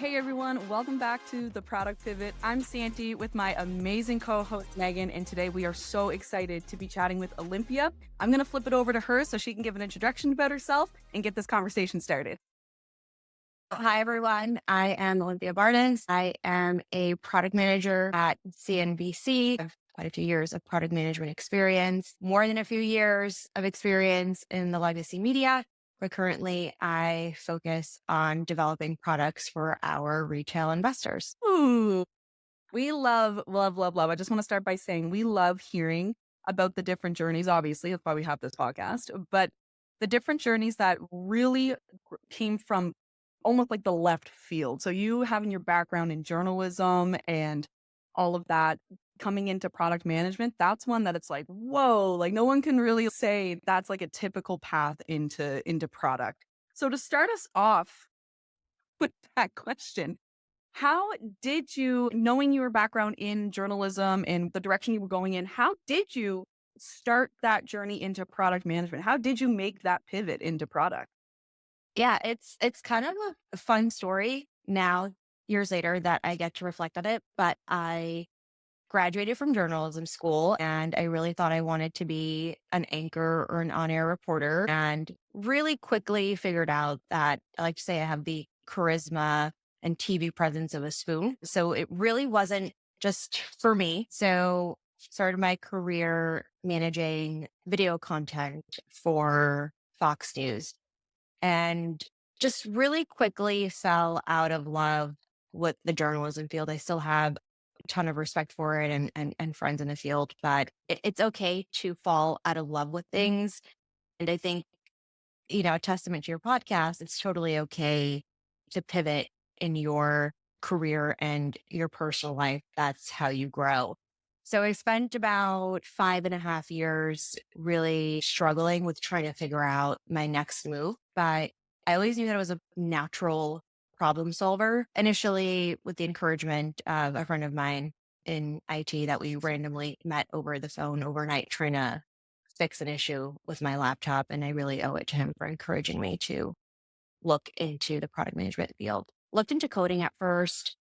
Hey everyone, welcome back to The Product Pivot. I'm Santi with my amazing co-host Megan, and today we are so excited to be chatting with Olympia. I'm going to flip it over to her so she can give an introduction about herself and get this conversation started. Hi, everyone. I am Olympia Bardis. I am a product manager at CNBC. I have quite a few years of product management experience, more than a few years of experience in the legacy media. But currently, I focus on developing products for our retail investors. Ooh, we love, love, love, love. I just want to start by saying we love hearing about the different journeys. Obviously, that's why we have this podcast, but the different journeys that really came from almost like the left field. So you having your background in journalism and all of that coming into product management, that's one that it's like, whoa, like no one can really say that's like a typical path into product. So to start us off with that question, how did you, knowing your background in journalism and the direction you were going in, how did you start that journey into product management? How did you make that pivot into product? Yeah, it's kind of a fun story now, years later, that I get to reflect on it. But I graduated from journalism school and I really thought I wanted to be an anchor or an on-air reporter, and really quickly figured out that I like to say I have the charisma and TV presence of a spoon. So it really wasn't just for me. So started my career managing video content for Fox News, and just really quickly fell out of love with the journalism field. I still have a ton of respect for it and friends in the field, but it's okay to fall out of love with things. And I think, a testament to your podcast, it's totally okay to pivot in your career and your personal life. That's how you grow. So I spent about 5.5 years really struggling with trying to figure out my next move. But I always knew that I was a natural problem solver. Initially, with the encouragement of a friend of mine in IT that we randomly met over the phone overnight trying to fix an issue with my laptop. And I really owe it to him for encouraging me to look into the product management field. Looked into coding at first,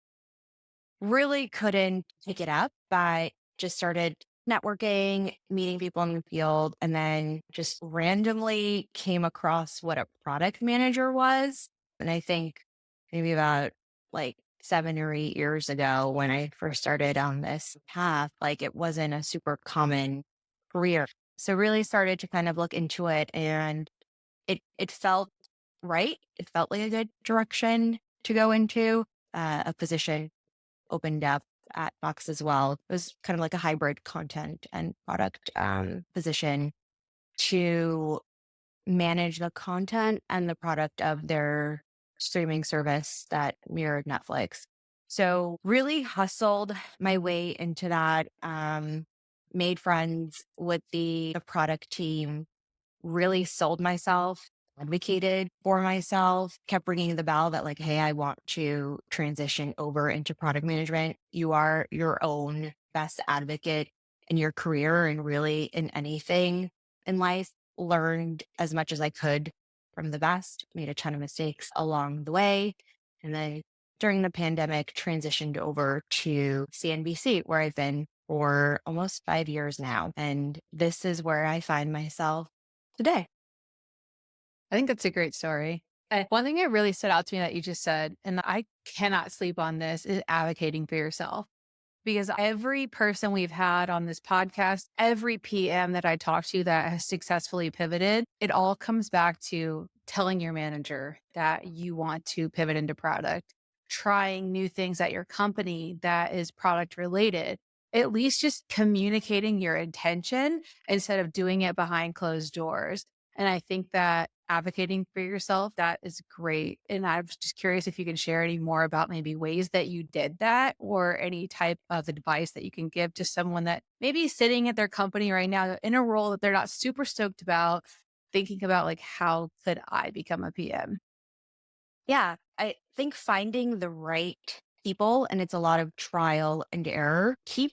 really couldn't pick it up, but just started networking, meeting people in the field, and then just randomly came across what a product manager was. And I think maybe about like 7 or 8 years ago, when I first started on this path, like it wasn't a super common career. So really started to kind of look into it, and it felt right. It felt like a good direction to go into. A position opened up at Fox as well. It was kind of like a hybrid content and product position to manage the content and the product of their streaming service that mirrored Netflix. So really hustled my way into that, made friends with the product team, really sold myself, advocated for myself, kept ringing the bell that like, hey, I want to transition over into product management. You are your own best advocate in your career and really in anything in life. Learned as much as I could from the best, made a ton of mistakes along the way. And then during the pandemic, transitioned over to CNBC, where I've been for almost 5 years now. And this is where I find myself today. I think that's a great story. One thing that really stood out to me that you just said, and I cannot sleep on this, is advocating for yourself. Because every person we've had on this podcast, every PM that I talk to that has successfully pivoted, it all comes back to telling your manager that you want to pivot into product, trying new things at your company that is product related, at least just communicating your intention instead of doing it behind closed doors. And I think that advocating for yourself, that is great. And I was just curious if you can share any more about maybe ways that you did that, or any type of advice that you can give to someone that maybe is sitting at their company right now in a role that they're not super stoked about, thinking about like, how could I become a PM? Yeah, I think finding the right people, and it's a lot of trial and error. Keep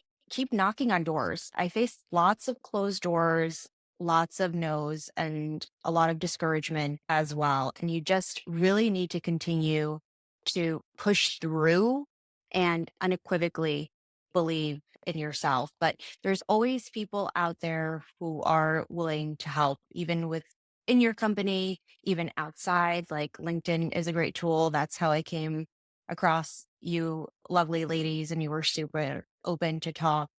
knocking on doors. I faced lots of closed doors, lots of no's, and a lot of discouragement as well. And you just really need to continue to push through and unequivocally believe in yourself. But there's always people out there who are willing to help, even with in your company, even outside. Like LinkedIn is a great tool. That's how I came across you lovely ladies, and you were super open to talk.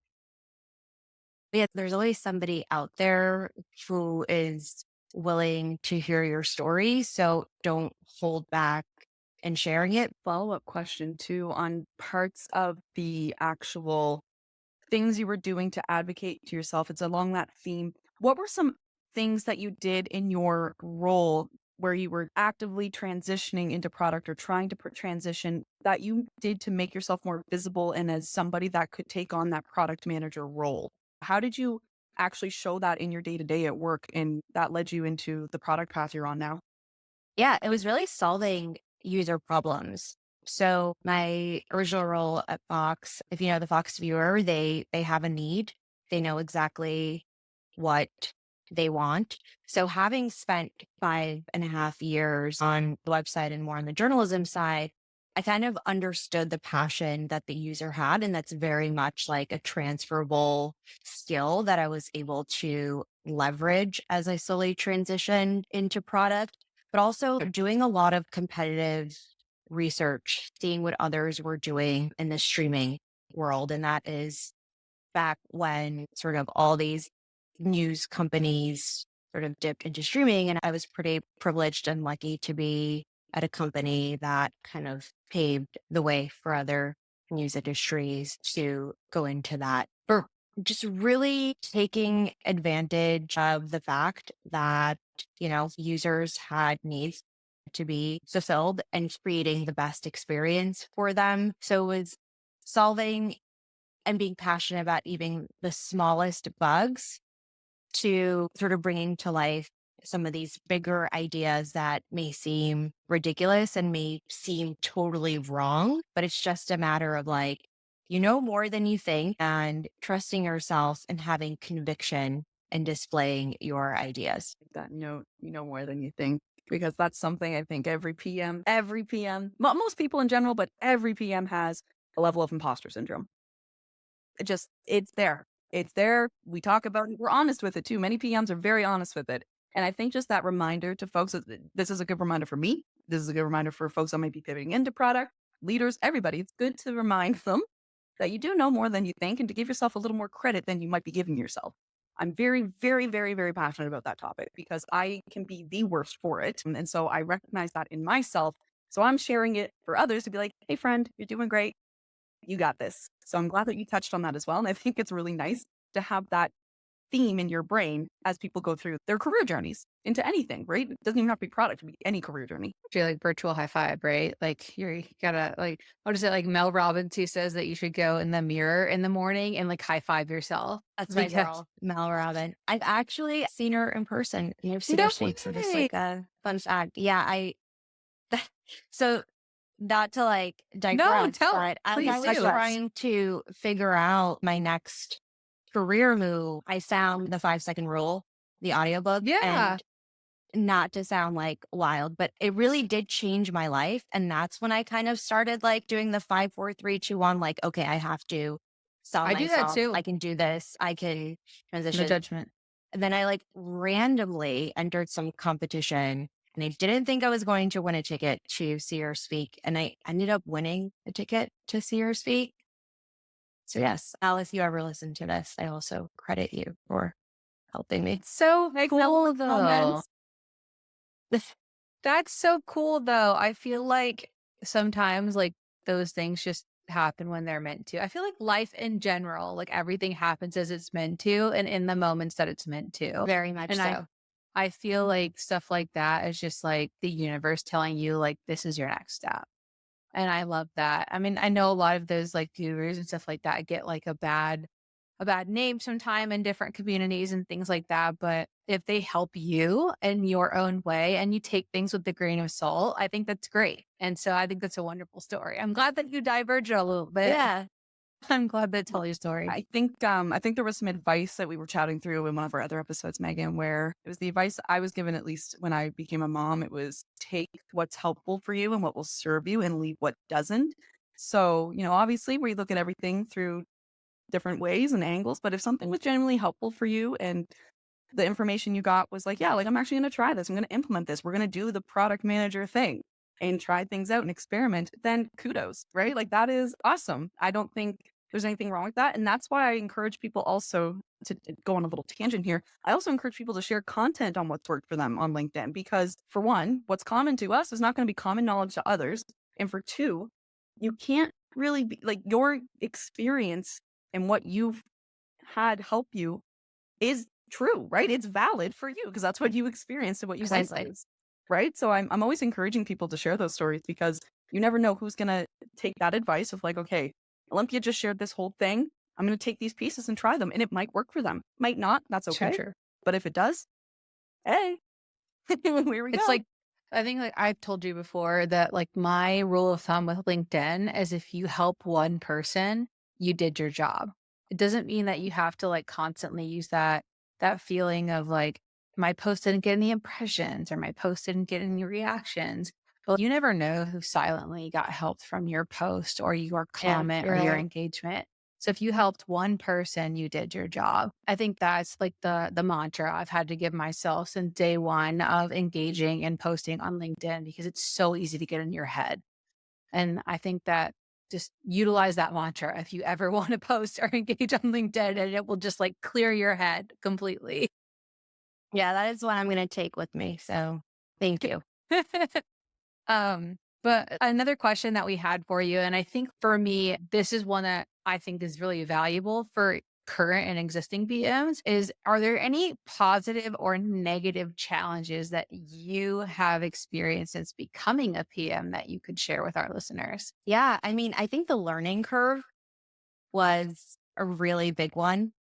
But yeah, there's always somebody out there who is willing to hear your story. So don't hold back in sharing it. Follow-up question too on parts of the actual things you were doing to advocate to yourself. It's along that theme. What were some things that you did in your role where you were actively transitioning into product or trying to transition that you did to make yourself more visible and as somebody that could take on that product manager role? How did you actually show that in your day to day at work and that led you into the product path you're on now? Yeah, it was really solving user problems. So my original role at Fox, if you know the Fox viewer, they have a need. They know exactly what they want. So having spent 5.5 years on the website and more on the journalism side, I kind of understood the passion that the user had. And that's very much like a transferable skill that I was able to leverage as I slowly transitioned into product, but also doing a lot of competitive research, seeing what others were doing in the streaming world. And that is back when sort of all these news companies sort of dipped into streaming. And I was pretty privileged and lucky to be at a company that kind of paved the way for other news industries to go into that. For just really taking advantage of the fact that, users had needs to be fulfilled and creating the best experience for them. So it was solving and being passionate about even the smallest bugs to sort of bringing to life some of these bigger ideas that may seem ridiculous and may seem totally wrong, but it's just a matter of like, more than you think and trusting yourself and having conviction and displaying your ideas. That note, you know more than you think, because that's something I think every PM, most people in general, but every PM has a level of imposter syndrome. It's there. It's there. We talk about it. We're honest with it too. Many PMs are very honest with it. And I think just that reminder to folks, this is a good reminder for me. This is a good reminder for folks that might be pivoting into product, leaders, everybody. It's good to remind them that you do know more than you think and to give yourself a little more credit than you might be giving yourself. I'm very, very, very, very passionate about that topic because I can be the worst for it. And so I recognize that in myself. So I'm sharing it for others to be like, hey, friend, you're doing great. You got this. So I'm glad that you touched on that as well. And I think it's really nice to have that theme in your brain as people go through their career journeys into anything, right? It doesn't even have to be product, it can be any career journey. Do like virtual high five, right? Like you gotta like, what is it? Like Mel Robbins, who says that you should go in the mirror in the morning and like high five yourself. That's my Because girl, Mel Robin. I've actually seen her in person. I've seen no her speak. So just way. like a fun fact. Yeah, so not to like No, digress, but as please I was do. trying to figure out my next career move, I found the 5 second rule, the audiobook. Yeah. And not to sound like wild, but it really did change my life. And that's when I kind of started like doing the 5, 4, 3, 2, 1, like, okay, I have to sell I do that myself. too. I can do this. I can No transition. judgment. And then I like randomly entered some competition and I didn't think I was going to win a ticket to see her speak. And I ended up winning a ticket to see her speak. So yes, Al, if you ever listen to this, I also credit you for helping me. So cool though. Comments. That's so cool though. I feel like sometimes like those things just happen when they're meant to. I feel like life in general, like everything happens as it's meant to and in the moments that it's meant to. Very much And so. I feel like stuff like that is just like the universe telling you like this is your next step. And I love that. I mean, I know a lot of those like gurus and stuff like that get like a bad name sometime in different communities and things like that. But if they help you in your own way and you take things with a grain of salt, I think that's great. And so I think that's a wonderful story. I'm glad that you diverged a little bit. Yeah. I'm glad they tell your story. I think there was some advice that we were chatting through in one of our other episodes, Megan, where it was the advice I was given, at least when I became a mom. It was take what's helpful for you and what will serve you and leave what doesn't. So, obviously we look at everything through different ways and angles, but if something was genuinely helpful for you and the information you got was like, yeah, like I'm actually going to try this. I'm going to implement this. We're going to do the product manager thing and try things out and experiment. Then kudos, right? Like that is awesome. I don't think there's anything wrong with that. And that's why I encourage people also to go on a little tangent here. I also encourage people to share content on what's worked for them on LinkedIn because for one, what's common to us is not going to be common knowledge to others. And for two, you can't really be like your experience and what you've had help you is true, right? It's valid for you because that's what you experienced and what you went Precisely. through, right? So I'm always encouraging people to share those stories because you never know who's gonna take that advice of like, okay, Olympia just shared this whole thing. I'm gonna take these pieces and try them, and it might work for them, might not. That's True, okay. true. But if it does, hey, here we It's go. like, I think like I've told you before that like my rule of thumb with LinkedIn is if you help one person, you did your job. It doesn't mean that you have to like constantly use that feeling of like my post didn't get any impressions or my post didn't get any reactions. But you never know who silently got helped from your post or your Yeah, comment you're or your right. engagement. So if you helped one person, you did your job. I think that's like the mantra I've had to give myself since day one of engaging and posting on LinkedIn because it's so easy to get in your head. And I think that just utilize that mantra if you ever want to post or engage on LinkedIn and it will just like clear your head completely. Yeah, that is what I'm going to take with me. So thank you. But another question that we had for you, and I think for me, this is one that I think is really valuable for current and existing PMs is are there any positive or negative challenges that you have experienced since becoming a PM that you could share with our listeners? Yeah, I mean, I think the learning curve was a really big one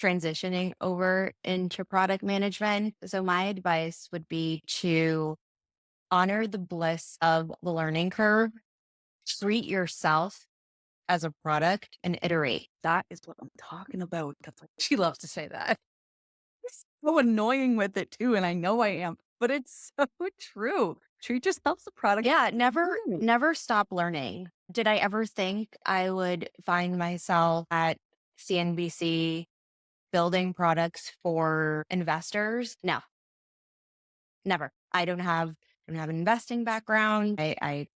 transitioning over into product management. So my advice would be to honor the bliss of the learning curve, treat yourself as a product and iterate. That is what I'm talking about. That's like She loves to say that. so annoying with it too, and I know I am, but it's so true. Treat yourself as a product. Yeah, never stop learning. Did I ever think I would find myself at CNBC building products for investors? No, never. I don't have an investing background. I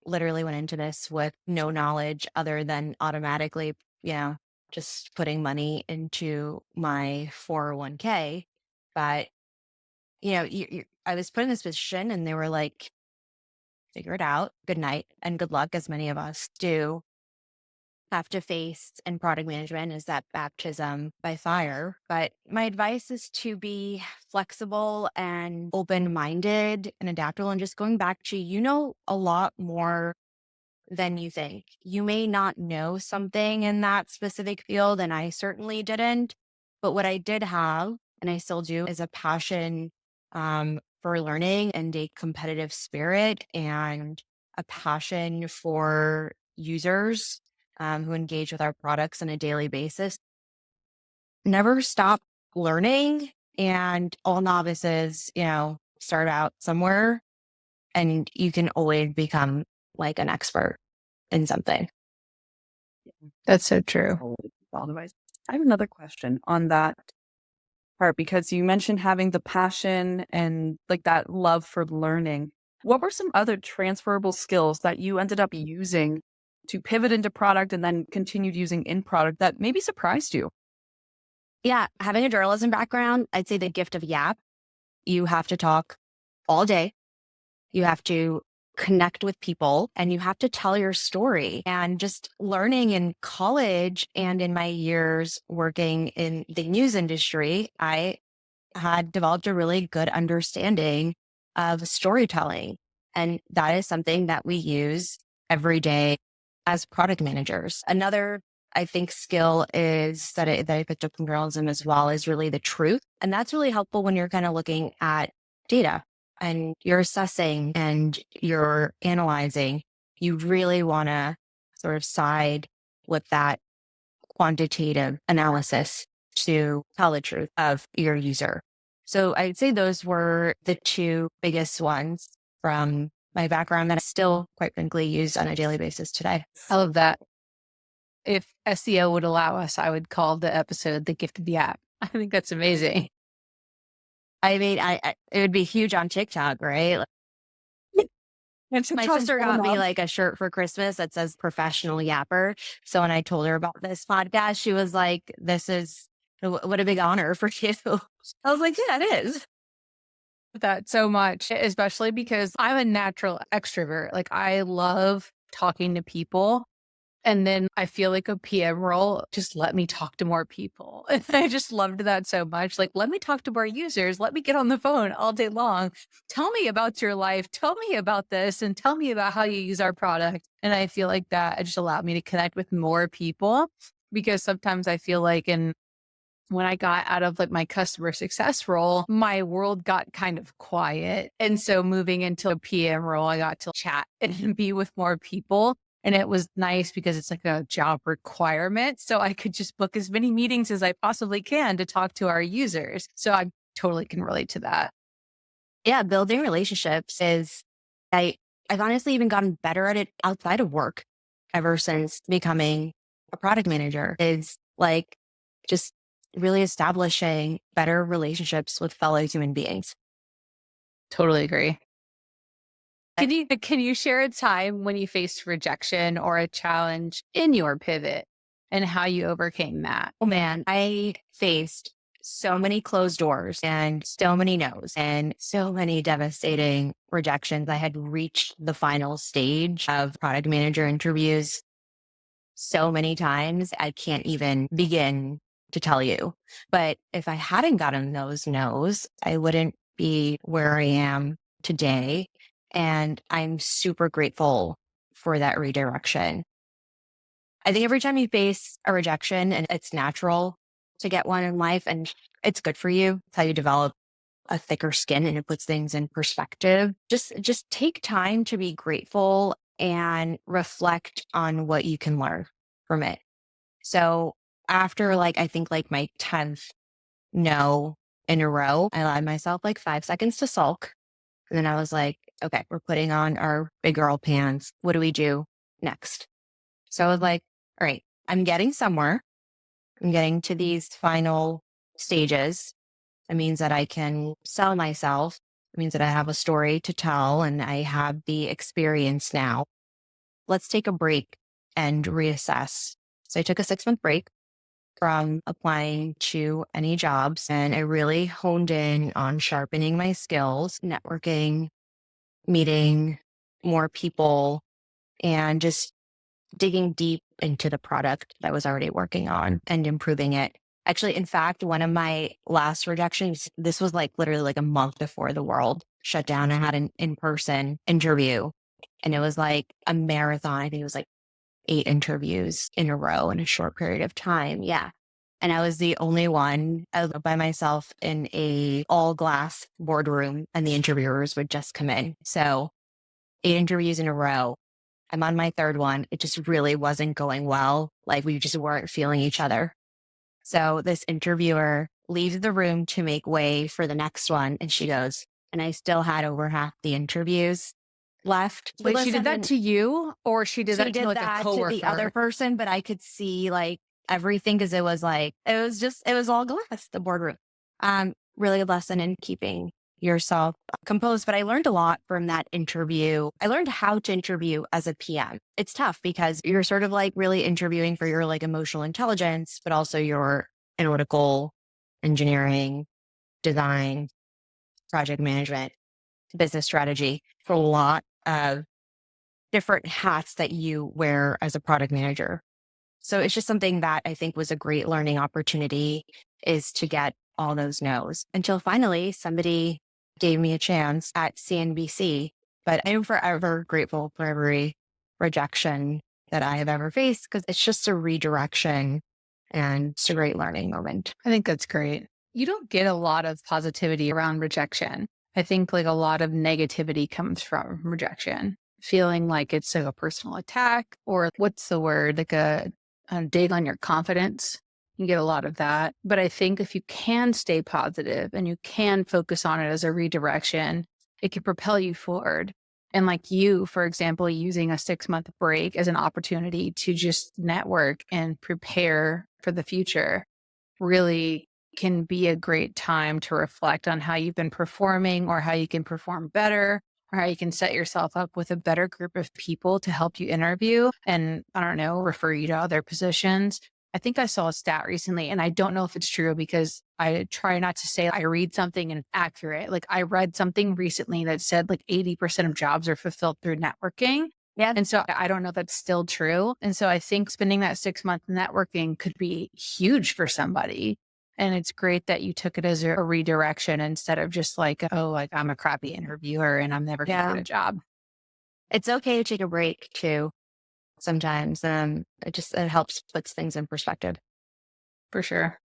literally went into this with no knowledge other than automatically, you know, just putting money into my 401k. But, I was put in this position and they were like, figure it out. Good night and good luck, as many of us do have to face in product management is that baptism by fire. But my advice is to be flexible and open minded and adaptable and just going back to, a lot more than you think. You may not know something in that specific field, and I certainly didn't. But what I did have, and I still do, is a passion for learning and a competitive spirit and a passion for users who engage with our products on a daily basis. Never stop learning, and all novices, start out somewhere, and you can always become like an expert in something. That's so true. All device. I have another question on that part because you mentioned having the passion and like that love for learning. What were some other transferable skills that you ended up using to pivot into product and then continued using in product that maybe surprised you? Yeah, having a journalism background, I'd say the gift of yap. You have to talk all day. You have to connect with people and you have to tell your story. And just learning in college and in my years working in the news industry, I had developed a really good understanding of storytelling. And that is something that we use every day as product managers. Another, I think, skill is that I picked up from journalism as well is really the truth. And that's really helpful when you're kind of looking at data and you're assessing and you're analyzing. You really want to sort of side with that quantitative analysis to tell the truth of your user. So I'd say those were the two biggest ones from my background that I still, quite frankly, use on a daily basis today. I love that. If SEO would allow us, I would call the episode The Gift of the App. I think that's amazing. I mean, it would be huge on TikTok, right? My sister got me like a shirt for Christmas that says professional yapper. So when I told her about this podcast, she was like, this is what a big honor for you. I was like, yeah, it is. That so much, especially because I'm a natural extrovert. Like I love talking to people. And then I feel like a PM role just let me talk to more people. And I just loved that so much. Like, let me talk to more users. Let me get on the phone all day long. Tell me about your life. Tell me about this and tell me about how you use our product. And I feel like that just allowed me to connect with more people because sometimes I feel like when I got out of like my customer success role, my world got kind of quiet. And so moving into a PM role, I got to chat and be with more people. And it was nice because it's like a job requirement. So I could just book as many meetings as I possibly can to talk to our users. So I totally can relate to that. Yeah, building relationships is, I've honestly even gotten better at it outside of work ever since becoming a product manager. Is like just really establishing better relationships with fellow human beings. Totally agree. Can you share a time when you faced rejection or a challenge in your pivot and how you overcame that? Oh man, I faced so many closed doors and so many no's and so many devastating rejections. I had reached the final stage of product manager interviews so many times, I can't even begin to tell you. But if I hadn't gotten those no's, I wouldn't be where I am today. And I'm super grateful for that redirection. I think every time you face a rejection, and it's natural to get one in life, and it's good for you. It's how you develop a thicker skin and it puts things in perspective. Just take time to be grateful and reflect on what you can learn from it. So after I think like my 10th no in a row, I allowed myself like 5 seconds to sulk. And then I was like, okay, we're putting on our big girl pants. What do we do next? So I was like, all right, I'm getting somewhere. I'm getting to these final stages. It means that I can sell myself. It means that I have a story to tell and I have the experience now. Let's take a break and reassess. So I took a 6-month break from applying to any jobs and I really honed in on sharpening my skills, networking, meeting more people, and just digging deep into the product that I was already working on and improving it. Actually, in fact, one of my last rejections, this was like literally like a month before the world shut down. I had an in-person interview and it was like a marathon. I think it was like 8 interviews in a row in a short period of time. Yeah. And I was the only one. I was by myself in a all glass boardroom and the interviewers would just come in. So 8 interviews in a row. I'm on my 3rd one. It just really wasn't going well. Like we just weren't feeling each other. So this interviewer leaves the room to make way for the next one. And she goes, and I still had over half the interviews left. Wait, she did that to you or she did that to like a coworker? To the other person, but I could see like everything because it was all glass, the boardroom. Really a lesson in keeping yourself composed. But I learned a lot from that interview. I learned how to interview as a PM. It's tough because you're sort of like really interviewing for your like emotional intelligence, but also your analytical engineering, design, project management, business strategy for a lot of different hats that you wear as a product manager. So it's just something that I think was a great learning opportunity is to get all those no's until finally somebody gave me a chance at CNBC. But I am forever grateful for every rejection that I have ever faced because it's just a redirection and it's a great learning moment. I think that's great. You don't get a lot of positivity around rejection. I think like a lot of negativity comes from rejection, feeling like it's like a personal attack or what's the word? Like dig on your confidence. You get a lot of that. But I think if you can stay positive and you can focus on it as a redirection, it can propel you forward. And like you, for example, using a 6-month break as an opportunity to just network and prepare for the future really can be a great time to reflect on how you've been performing or how you can perform better or how you can set yourself up with a better group of people to help you interview and, I don't know, refer you to other positions. I think I saw a stat recently, and I don't know if it's true because I try not to say I read something and it's accurate. Like I read something recently that said like 80% of jobs are fulfilled through networking. Yeah. And so I don't know if that's still true. And so I think spending that 6 month networking could be huge for somebody. And it's great that you took it as a redirection instead of just like, oh, like I'm a crappy interviewer and I'm never going to Yeah. get a job. It's okay to take a break too. Sometimes it helps puts things in perspective. For sure.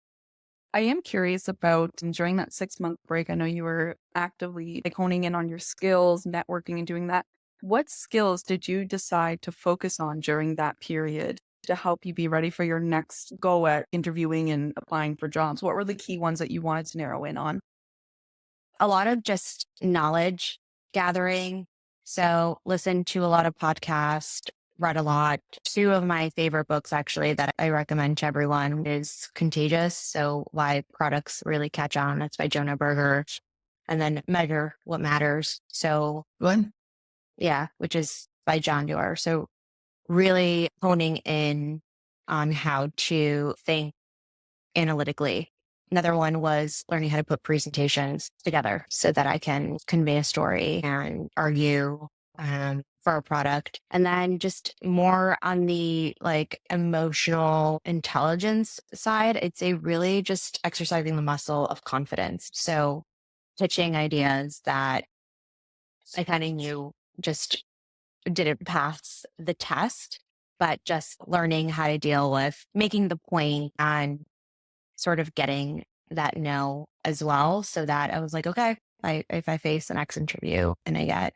I am curious about during that 6-month break. I know you were actively like honing in on your skills, networking, and doing that. What skills did you decide to focus on during that period to help you be ready for your next go at interviewing and applying for jobs? What were the key ones that you wanted to narrow in on? A lot of just knowledge gathering. So listen to a lot of podcasts, read a lot. Two of my favorite books actually that I recommend to everyone is Contagious. So why products really catch on. That's by Jonah Berger. And then Measure What Matters. So What? yeah, which is by John Doerr. So really honing in on how to think analytically. Another one was learning how to put presentations together so that I can convey a story and argue for a product. And then just more on the like emotional intelligence side, it's a really just exercising the muscle of confidence. So pitching ideas that I kind of knew just didn't pass the test, but just learning how to deal with making the point and sort of getting that no as well. So that I was like, okay, if I face the next interview and I get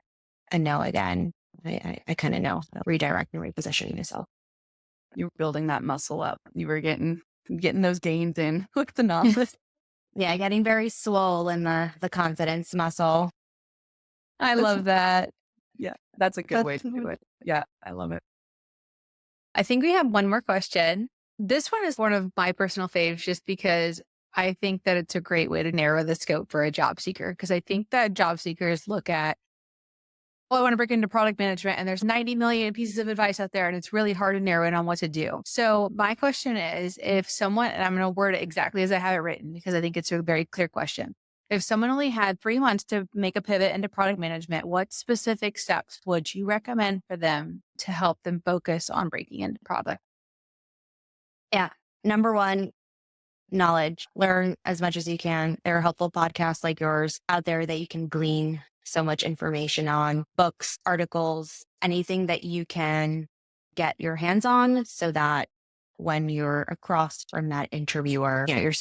a no again, I kind of know how to redirect and reposition myself. You were building that muscle up. You were getting those gains in with the knowledge. Yeah, getting very swole in the confidence muscle. I love that. Yeah, that's a good way to do it. Yeah, I love it. I think we have one more question. This one is one of my personal faves just because I think that it's a great way to narrow the scope for a job seeker. Because I think that job seekers look at, oh, I want to break into product management and there's 90 million pieces of advice out there and it's really hard to narrow in on what to do. So my question is if someone, and I'm going to word it exactly as I have it written because I think it's a very clear question. If someone only had 3 months to make a pivot into product management, what specific steps would you recommend for them to help them focus on breaking into product? Yeah. Number one, knowledge. Learn as much as you can. There are helpful podcasts like yours out there that you can glean so much information on, books, articles, anything that you can get your hands on so that when you're across from that interviewer, you're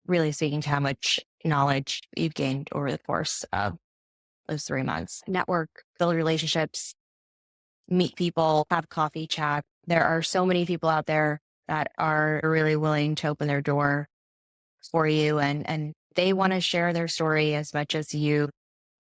really speaking to how much knowledge you've gained over the course of those 3 months. Network, build relationships, meet people, have coffee, chat. There are so many people out there that are really willing to open their door for you and they want to share their story as much as you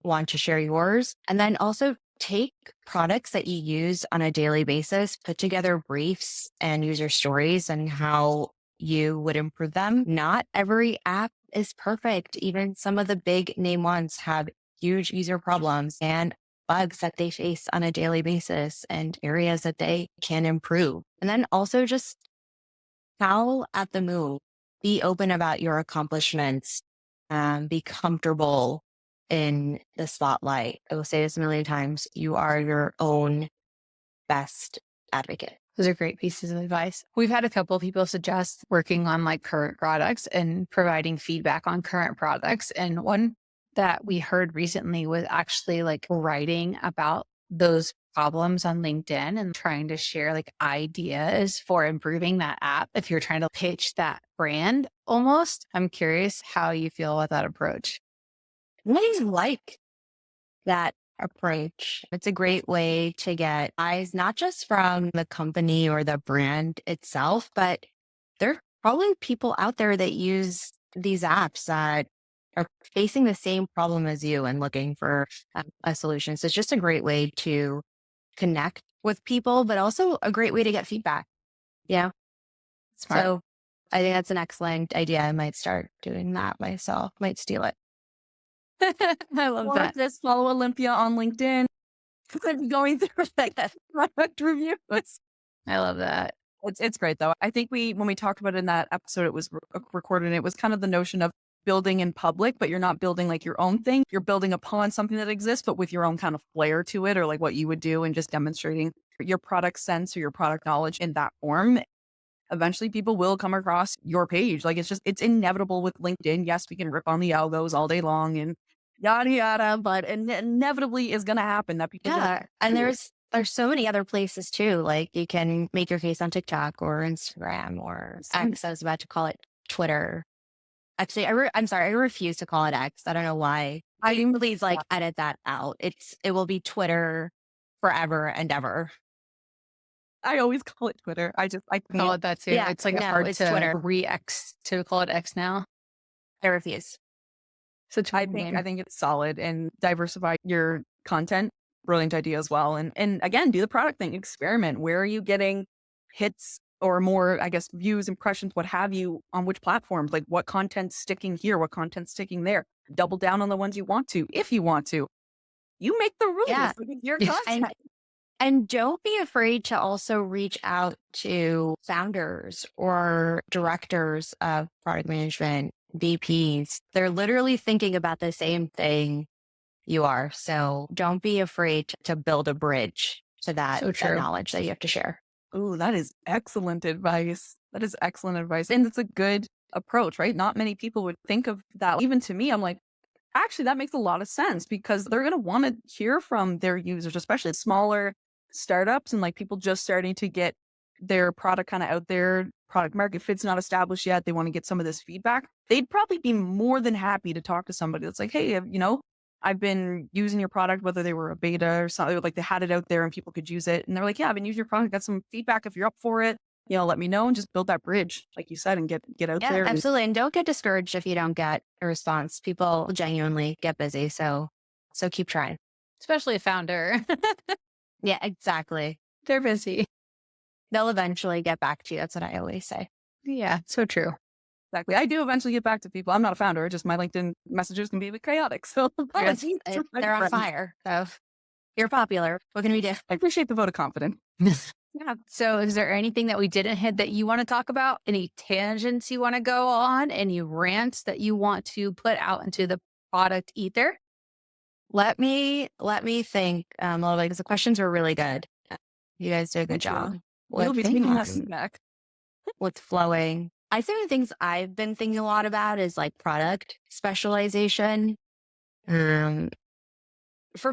want to share yours. And then also take products that you use on a daily basis, put together briefs and user stories and how you would improve them. Not every app is perfect. Even some of the big name ones have huge user problems and bugs that they face on a daily basis and areas that they can improve. And then also just howl at the moon. Be open about your accomplishments. Be comfortable in the spotlight. I will say this a million times. You are your own best advocate. Those are great pieces of advice. We've had a couple of people suggest working on like current products and providing feedback on current products. And one that we heard recently was actually like writing about those problems on LinkedIn and trying to share like ideas for improving that app. If you're trying to pitch that brand almost, I'm curious how you feel about that approach. I like that approach. It's a great way to get eyes, not just from the company or the brand itself, but there are probably people out there that use these apps that are facing the same problem as you and looking for a solution. So it's just a great way to connect with people, but also a great way to get feedback. Yeah. Smart. So I think that's an excellent idea. I might start doing that myself, might steal it. I love Or that. just follow Olympia on LinkedIn. Going through like that product reviews. I love that. It's great though. I think when we talked about it in that episode, it was recorded. And it was kind of the notion of building in public, but you're not building like your own thing. You're building upon something that exists, but with your own kind of flair to it, or like what you would do, and just demonstrating your product sense or your product knowledge in that form. Eventually, people will come across your page. Like it's inevitable with LinkedIn. Yes, we can rip on the algos all day long and yada yada, but inevitably is going to happen that people. Yeah. And there's so many other places too. Like you can make your face on TikTok or Instagram or X. I was about to call it Twitter. Actually, I'm sorry, I refuse to call it X. I don't know why. Please like edit that out. It will be Twitter forever and ever. I always call it Twitter. I call can't. it that too. Yeah, It's like no, hard it's to Twitter. re-X to call it X now. I refuse. Such I think it's solid and diversify your content. Brilliant idea as well. And again, do the product thing. Experiment. Where are you getting hits or more, I guess, views, impressions, what have you, on which platforms? Like what content's sticking here, what content's sticking there. Double down on the ones you want to, if you want to. You make the rules. Yeah. Like, your Yeah. content. And don't be afraid to also reach out to founders or directors of product management, VPs. They're literally thinking about the same thing you are. So don't be afraid to build a bridge to that, So that true. knowledge that you have to share. Ooh, that is excellent advice. That is excellent advice. And it's a good approach, right? Not many people would think of that. Even to me, I'm like, actually, that makes a lot of sense because they're going to want to hear from their users, especially smaller startups and like people just starting to get their product kind of out there. Product market fit's not established yet. They want to get some of this feedback. They'd probably be more than happy to talk to somebody that's like, hey, I've been using your product, whether they were a beta or something, like they had it out there and people could use it. And they're like, yeah, I've been using your product, got some feedback. If you're up for it, let me know and just build that bridge, like you said, and get out Yeah, there. absolutely. And don't get discouraged if you don't get a response. People genuinely get busy. So keep trying. Especially a founder. Yeah, exactly. They're busy. They'll eventually get back to you. That's what I always say. Yeah, so true. Exactly. I do eventually get back to people. I'm not a founder. Just my LinkedIn messages can be a bit chaotic. So apologies to my They're on friends. fire. So you're popular. What can we do? I appreciate the vote of confidence. Yeah. So is there anything that we didn't hit that you want to talk about? Any tangents you want to go on? Any rants that you want to put out into the product ether? Let me think a little bit because the questions were really good. You guys did a good job. We'll be taking us back. With flowing. I think the things I've been thinking a lot about is like product specialization, for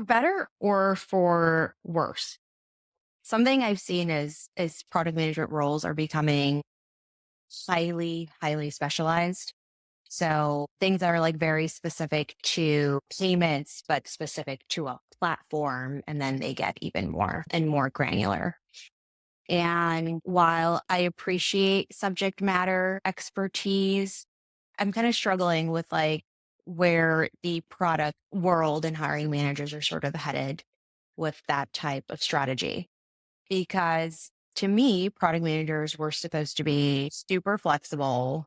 better or for worse. Something I've seen is product management roles are becoming highly, highly specialized. So things that are like very specific to payments, but specific to a platform, and then they get even more and more granular. And while I appreciate subject matter expertise, I'm kind of struggling with like where the product world and hiring managers are sort of headed with that type of strategy. Because to me, product managers were supposed to be super flexible.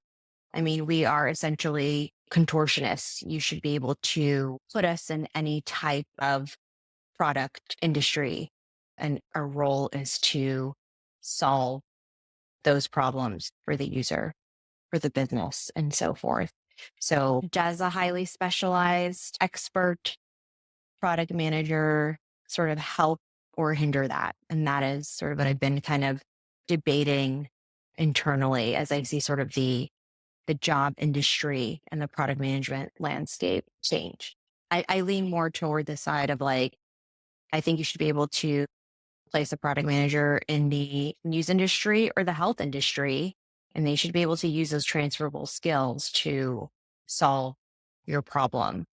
I mean, we are essentially contortionists. You should be able to put us in any type of product industry. And our role is to solve those problems for the user, for the business, and so forth. So does a highly specialized expert product manager sort of help or hinder that? And that is sort of what I've been kind of debating internally as I see sort of the job industry and the product management landscape change. I lean more toward the side of like, I think you should be able to place a product manager in the news industry or the health industry, and they should be able to use those transferable skills to solve your problem.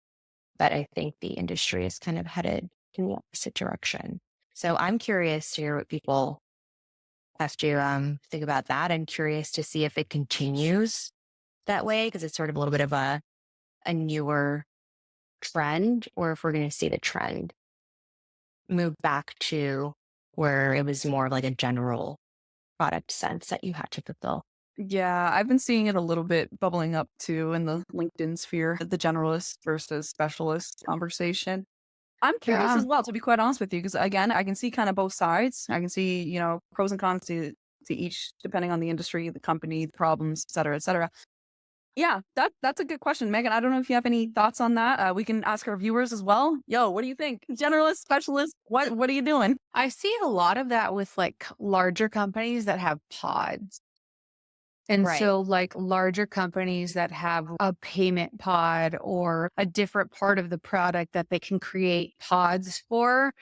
But I think the industry is kind of headed in the opposite direction. So I'm curious to hear what people have to think about that. I'm curious to see if it continues that way because it's sort of a little bit of a newer trend, or if we're going to see the trend move back to where it was more of like a general product sense that you had to fulfill. Yeah, I've been seeing it a little bit bubbling up too in the LinkedIn sphere, the generalist versus specialist conversation. I'm curious Yeah. as well, to be quite honest with you, because again, I can see kind of both sides. I can see, pros and cons to each, depending on the industry, the company, the problems, et cetera, et cetera. Yeah, that's a good question, Megan. I don't know if you have any thoughts on that. We can ask our viewers as well. Yo, what do you think? Generalist, specialist, what are you doing? I see a lot of that with like larger companies that have pods. And Right. so, like larger companies that have a payment pod or a different part of the product that they can create pods for,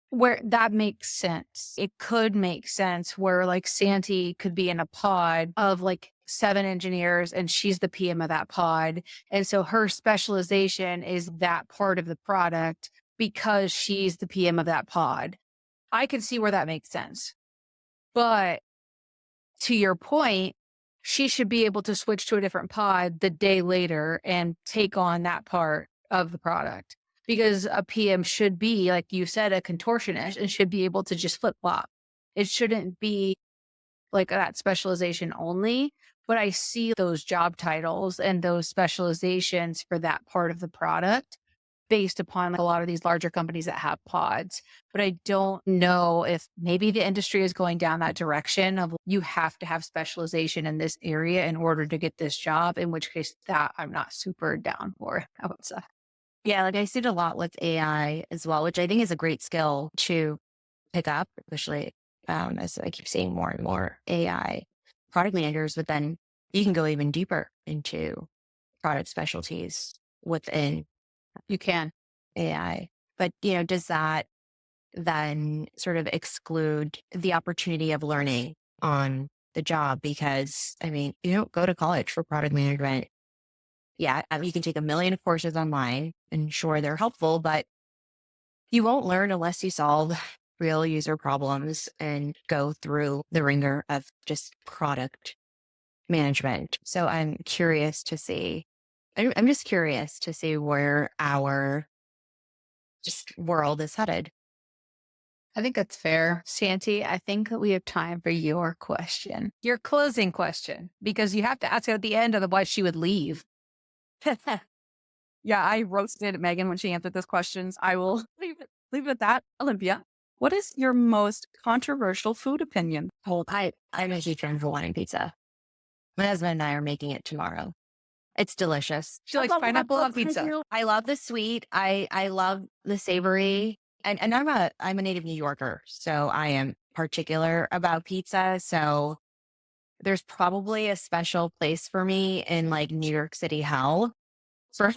where that makes sense. It could make sense where like Santi could be in a pod of like 7 engineers and she's the PM of that pod. And so her specialization is that part of the product because she's the PM of that pod. I can see where that makes sense. But to your point, she should be able to switch to a different pod the day later and take on that part of the product. Because a PM should be, like you said, a contortionist and should be able to just flip flop. It shouldn't be like that specialization only. But I see those job titles and those specializations for that part of the product based upon like, a lot of these larger companies that have pods. But I don't know if maybe the industry is going down that direction of you have to have specialization in this area in order to get this job, in which case that I'm not super down for. I would say. Yeah, like I see it a lot with AI as well, which I think is a great skill to pick up, especially as I keep seeing more and more AI product managers, but then you can go even deeper into product specialties within You can. AI. But, does that then sort of exclude the opportunity of learning on the job? Because, I mean, you don't go to college for product management. Yeah, I mean, you can take a million courses online and sure, they're helpful, but you won't learn unless you solve real user problems and go through the ringer of just product management. So I'm just curious to see where our just world is headed. I think that's fair. Santi, I think that we have time for your question, your closing question, because you have to ask it at the end, otherwise she would leave. Yeah, I roasted Megan when she answered those questions. I will leave it at that. Olympia, what is your most controversial food opinion? Oh, I'm a huge fan of Hawaiian pizza. My husband and I are making it tomorrow. It's delicious. She likes pineapple on pizza. I love the sweet. I love the savory. And I'm a native New Yorker, so I am particular about pizza. So there's probably a special place for me in like New York City hell for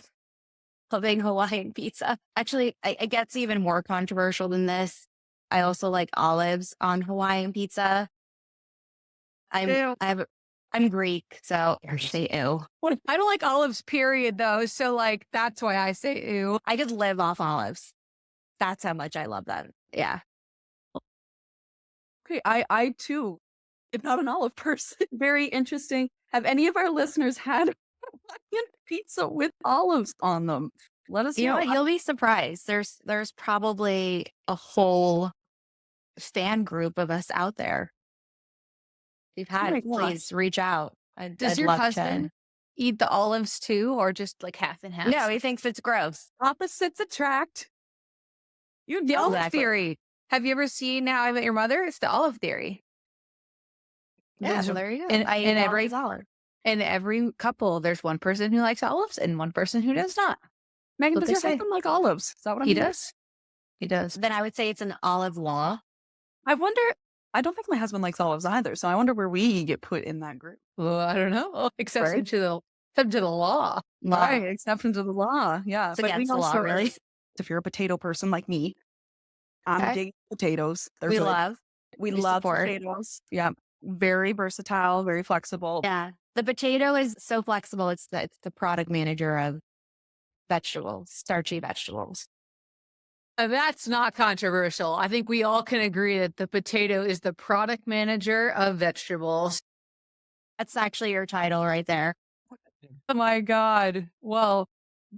loving Hawaiian pizza. Actually, it gets even more controversial than this. I also like olives on Hawaiian pizza. Ew. I'm Greek, so I say ew. I don't like olives, period, though. So, like, that's why I say ew. I could live off olives. That's how much I love them. Yeah. Okay, I too am not an olive person. Very interesting. Have any of our listeners had Hawaiian pizza with olives on them? Let us You know know. what? You'll be surprised. There's probably a whole fan group of us out there. If you've Oh had my it, gosh. please reach out. Does I'd your love husband eat the olives too, or just like half and half? No, he thinks it's gross. Opposites attract. You The know olive Exactly. theory. Have you ever seen How I Met Your Mother? It's the olive theory. Yeah, There's well, a- there you go. in, I in eat every olives olive. in every couple, there's one person who likes olives and one person who does not. Megan, What does they your say. husband like olives? Is that what I'm He hearing? does. He does. Then I would say it's an olive law. I wonder. I don't think my husband likes olives either, so I wonder where we get put in that group. Well, I don't know. Exception Right. to the law. Right, exception to the law. Yeah, It's but we against the law, also, really. if you're a potato person like me, I'm Okay. digging potatoes. They're We good. love. We we love support. potatoes. Yeah, very versatile, very flexible. Yeah. The potato is so flexible. It's the product manager of vegetables, starchy vegetables. That's not controversial. I think we all can agree that the potato is the product manager of vegetables. That's actually your title right there. Oh my God. Well,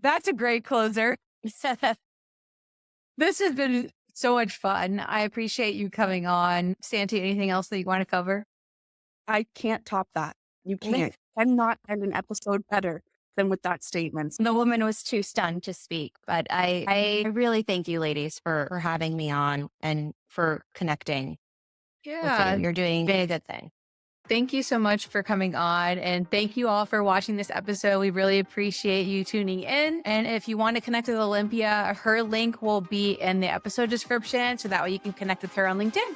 that's a great closer. This has been so much fun. I appreciate you coming on. Santi, anything else that you want to cover? I can't top that. You can't. I'm not at an episode better than with that statement. The woman was too stunned to speak, but I really thank you ladies for having me on and for connecting with Yeah. you. You're doing a good thing. Thank you so much for coming on. And thank you all for watching this episode. We really appreciate you tuning in. And if you want to connect with Olympia, her link will be in the episode description. So that way you can connect with her on LinkedIn.